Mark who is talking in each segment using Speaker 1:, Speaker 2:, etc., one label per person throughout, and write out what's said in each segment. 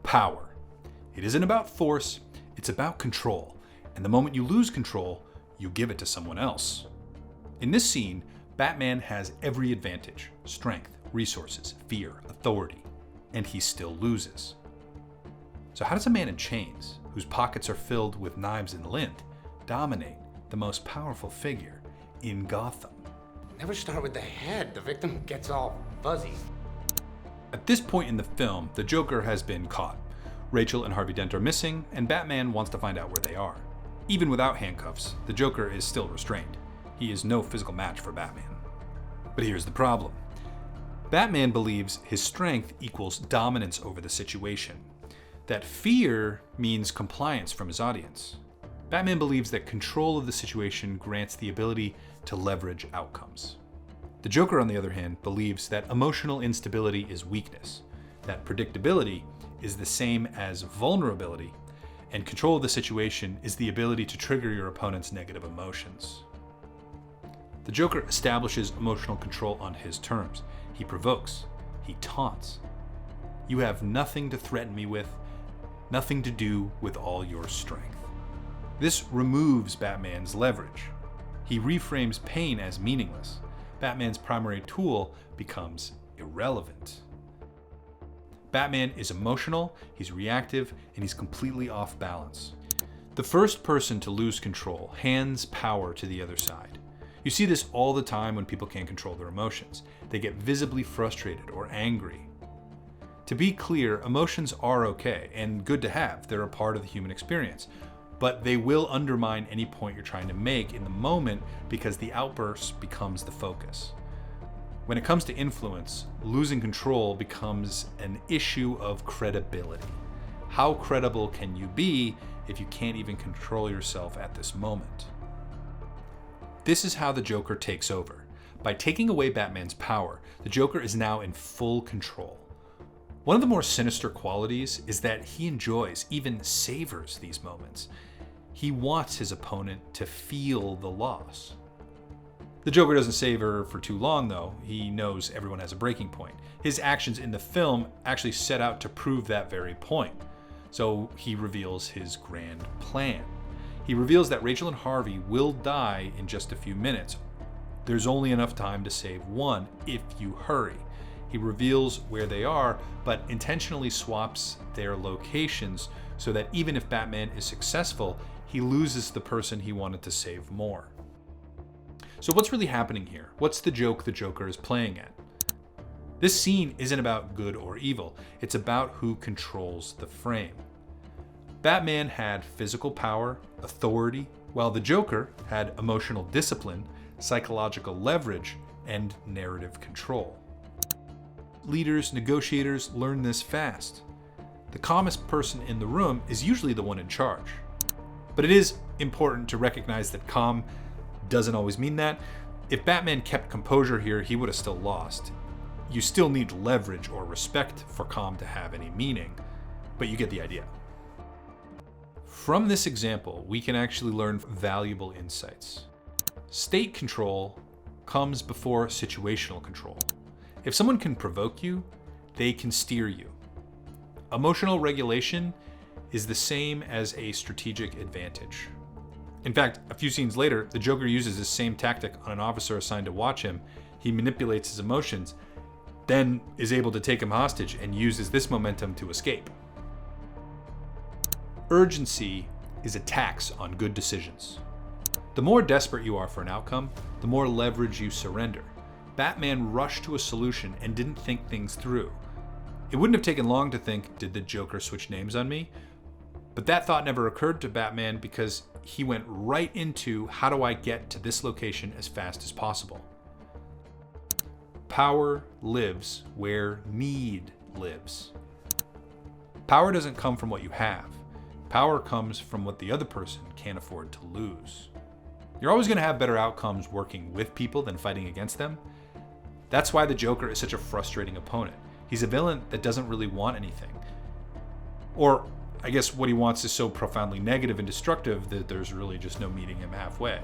Speaker 1: power. It isn't about force, it's about control. And the moment you lose control, you give it to someone else. In this scene, Batman has every advantage: strength, resources, fear, authority, and he still loses. So how does a man in chains, whose pockets are filled with knives and lint, dominate the most powerful figure in Gotham?
Speaker 2: Never start with the head. The victim gets all fuzzy.
Speaker 1: At this point in the film, the Joker has been caught. Rachel and Harvey Dent are missing, and Batman wants to find out where they are. Even without handcuffs, the Joker is still restrained. He is no physical match for Batman. But here's the problem. Batman believes his strength equals dominance over the situation, that fear means compliance from his audience. Batman believes that control of the situation grants the ability to leverage outcomes. The Joker, on the other hand, believes that emotional instability is weakness, that predictability is the same as vulnerability, and control of the situation is the ability to trigger your opponent's negative emotions. The Joker establishes emotional control on his terms. He provokes, he taunts. You have nothing to threaten me with, nothing to do with all your strength. This removes Batman's leverage. He reframes pain as meaningless. Batman's primary tool becomes irrelevant. Batman is emotional, he's reactive, and he's completely off balance. The first person to lose control hands power to the other side. You see this all the time when people can't control their emotions. They get visibly frustrated or angry. To be clear, emotions are okay and good to have. They're a part of the human experience. But they will undermine any point you're trying to make in the moment because the outburst becomes the focus. When it comes to influence, losing control becomes an issue of credibility. How credible can you be if you can't even control yourself at this moment? This is how the Joker takes over. By taking away Batman's power, the Joker is now in full control. One of the more sinister qualities is that he enjoys, even savors these moments. He wants his opponent to feel the loss. The Joker doesn't savor for too long, though. He knows everyone has a breaking point. His actions in the film actually set out to prove that very point. So he reveals his grand plan. He reveals that Rachel and Harvey will die in just a few minutes. There's only enough time to save one if you hurry. He reveals where they are, but intentionally swaps their locations so that even if Batman is successful, he loses the person he wanted to save more. So what's really happening here? What's the joke the Joker is playing at? This scene isn't about good or evil. It's about who controls the frame. Batman had physical power, authority, while the Joker had emotional discipline, psychological leverage, and narrative control. Leaders, negotiators learn this fast. The calmest person in the room is usually the one in charge. But it is important to recognize that calm doesn't always mean that. If Batman kept composure here, he would have still lost. You still need leverage or respect for calm to have any meaning, but you get the idea. From this example, we can actually learn valuable insights. State control comes before situational control. If someone can provoke you, they can steer you. Emotional regulation is the same as a strategic advantage. In fact, a few scenes later, the Joker uses this same tactic on an officer assigned to watch him. He manipulates his emotions, then is able to take him hostage and uses this momentum to escape. Urgency is a tax on good decisions. The more desperate you are for an outcome, the more leverage you surrender. Batman rushed to a solution and didn't think things through. It wouldn't have taken long to think, did the Joker switch names on me? But that thought never occurred to Batman because he went right into, how do I get to this location as fast as possible? Power lives where need lives. Power doesn't come from what you have. Power comes from what the other person can't afford to lose. You're always going to have better outcomes working with people than fighting against them. That's why the Joker is such a frustrating opponent. He's a villain that doesn't really want anything. Or, I guess what he wants is so profoundly negative and destructive that there's really just no meeting him halfway.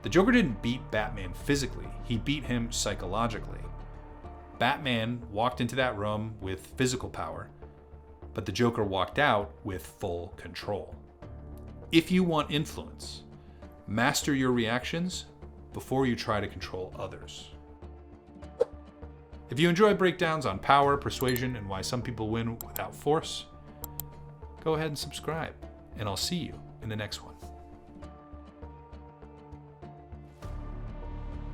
Speaker 1: The Joker didn't beat Batman physically, he beat him psychologically. Batman walked into that room with physical power. but the Joker walked out with full control. If you want influence, master your reactions before you try to control others. If you enjoy breakdowns on power, persuasion, and why some people win without force, go ahead and subscribe, and I'll see you in the next one.